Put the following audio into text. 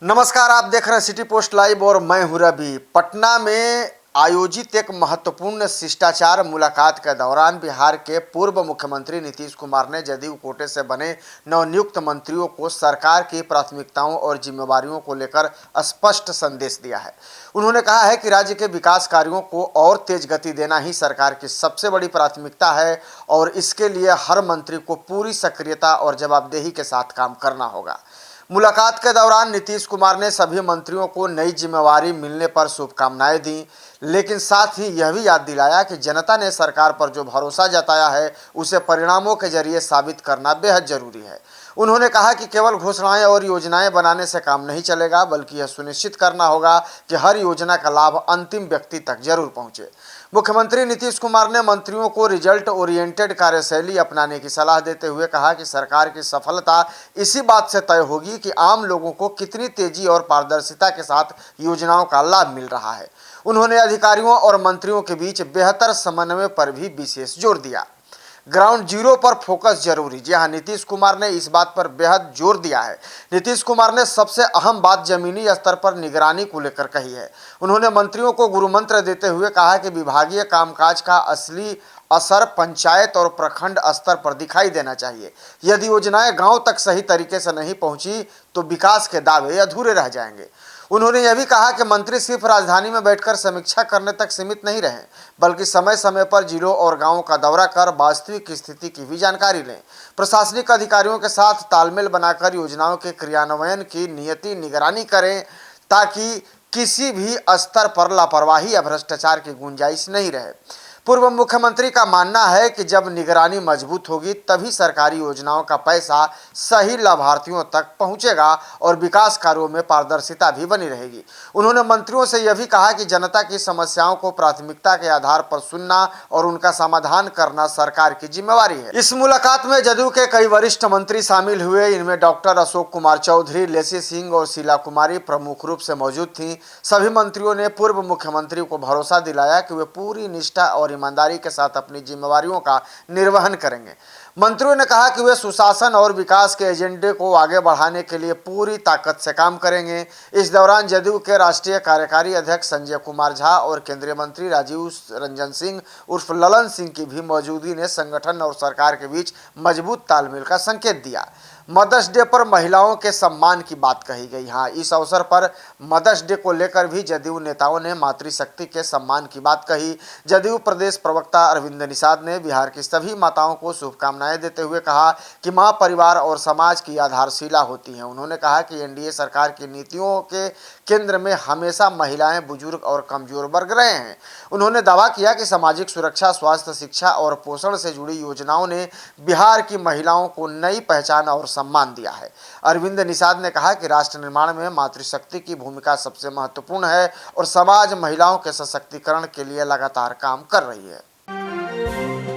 नमस्कार, आप देख रहे हैं सिटी पोस्ट लाइव और मैं हूं रवि। पटना में आयोजित एक महत्वपूर्ण शिष्टाचार मुलाकात के दौरान बिहार के पूर्व मुख्यमंत्री नीतीश कुमार ने जदयू कोटे से बने नवनियुक्त मंत्रियों को सरकार की प्राथमिकताओं और जिम्मेवारियों को लेकर स्पष्ट संदेश दिया है। उन्होंने कहा है कि राज्य के विकास कार्यों को और तेज गति देना ही सरकार की सबसे बड़ी प्राथमिकता है और इसके लिए हर मंत्री को पूरी सक्रियता और जवाबदेही के साथ काम करना होगा। मुलाकात के दौरान नीतीश कुमार ने सभी मंत्रियों को नई जिम्मेवारी मिलने पर शुभकामनाएं दी, लेकिन साथ ही यह भी याद दिलाया कि जनता ने सरकार पर जो भरोसा जताया है उसे परिणामों के जरिए साबित करना बेहद जरूरी है। उन्होंने कहा कि केवल घोषणाएं और योजनाएं बनाने से काम नहीं चलेगा, बल्कि यह सुनिश्चित करना होगा कि हर योजना का लाभ अंतिम व्यक्ति तक जरूर पहुंचे। मुख्यमंत्री नीतीश कुमार ने मंत्रियों को रिजल्ट ओरिएंटेड कार्यशैली अपनाने की सलाह देते हुए कहा कि सरकार की सफलता इसी बात से तय होगी कि आम लोगों को कितनी तेजी और पारदर्शिता के साथ योजनाओं का लाभ मिल रहा है। उन्होंने अधिकारियों और मंत्रियों के बीच बेहतर समन्वय पर भी विशेष जोर दिया। ग्राउंड जीरो पर फोकस जरूरी। जी हाँ, नीतीश कुमार ने इस बात पर बेहद जोर दिया है। नीतीश कुमार ने सबसे अहम बात जमीनी स्तर पर निगरानी को लेकर कही है। उन्होंने मंत्रियों को गुरुमंत्र देते हुए कहा कि विभागीय कामकाज का असली असर पंचायत और प्रखंड स्तर पर दिखाई देना चाहिए। यदि योजनाएं गांव तक सही तरीके से नहीं पहुंची तो विकास के दावे अधूरे रह जाएंगे। उन्होंने यह भी कहा कि मंत्री सिर्फ राजधानी में बैठकर समीक्षा करने तक सीमित नहीं रहें, बल्कि समय समय पर जिलों और गांवों का दौरा कर वास्तविक स्थिति की भी जानकारी लें। प्रशासनिक अधिकारियों के साथ तालमेल बनाकर योजनाओं के क्रियान्वयन की नियमित निगरानी करें, ताकि किसी भी स्तर पर लापरवाही या भ्रष्टाचार की गुंजाइश नहीं रहे। पूर्व मुख्यमंत्री का मानना है कि जब निगरानी मजबूत होगी तभी सरकारी योजनाओं का पैसा सही लाभार्थियों तक पहुंचेगा और विकास कार्यों में पारदर्शिता भी बनी रहेगी। उन्होंने मंत्रियों से यह भी कहा कि जनता की समस्याओं को प्राथमिकता के आधार पर सुनना और उनका समाधान करना सरकार की जिम्मेवारी है। इस मुलाकात में जदयू के कई वरिष्ठ मंत्री शामिल हुए। इनमें डॉक्टर अशोक कुमार चौधरी, लेसी सिंह और शीला कुमारी प्रमुख रूप से मौजूद थीं। सभी मंत्रियों ने पूर्व मुख्यमंत्री को भरोसा दिलाया कि वे पूरी निष्ठा और ईमानदारी के साथ अपनी जिम्मेवारियों का निर्वहन करेंगे। मंत्रियों ने कहा कि वे सुशासन और विकास के एजेंडे को आगे बढ़ाने के लिए पूरी ताकत से काम करेंगे। इस दौरान जदयू के राष्ट्रीय कार्यकारी अध्यक्ष संजय कुमार झा और केंद्रीय मंत्री राजीव रंजन सिंह उर्फ ललन सिंह की भी मौजूदगी ने संगठन और सरकार के बीच मजबूत तालमेल का संकेत दिया। मदर्स डे पर महिलाओं के सम्मान की बात कही गई। हाँ, इस अवसर पर मदर्स डे को लेकर भी जदयू नेताओं ने मातृशक्ति के सम्मान की बात कही। जदयू प्रदेश प्रवक्ता अरविंद निषाद ने बिहार की सभी माताओं को शुभकामनाएं देते हुए कहा कि मां परिवार और समाज की आधारशिला होती हैं। उन्होंने कहा कि एनडीए सरकार की नीतियों के केंद्र में हमेशा महिलाएं, बुजुर्ग और कमजोर वर्ग रहे हैं। उन्होंने दावा किया कि सामाजिक सुरक्षा, स्वास्थ्य, शिक्षा और पोषण से जुड़ी योजनाओं ने बिहार की महिलाओं को नई पहचान और सम्मान दिया है। अरविंद निषाद ने कहा कि राष्ट्र निर्माण में मातृशक्ति की भूमिका सबसे महत्वपूर्ण है और समाज महिलाओं के सशक्तिकरण के लिए लगातार काम कर रही है।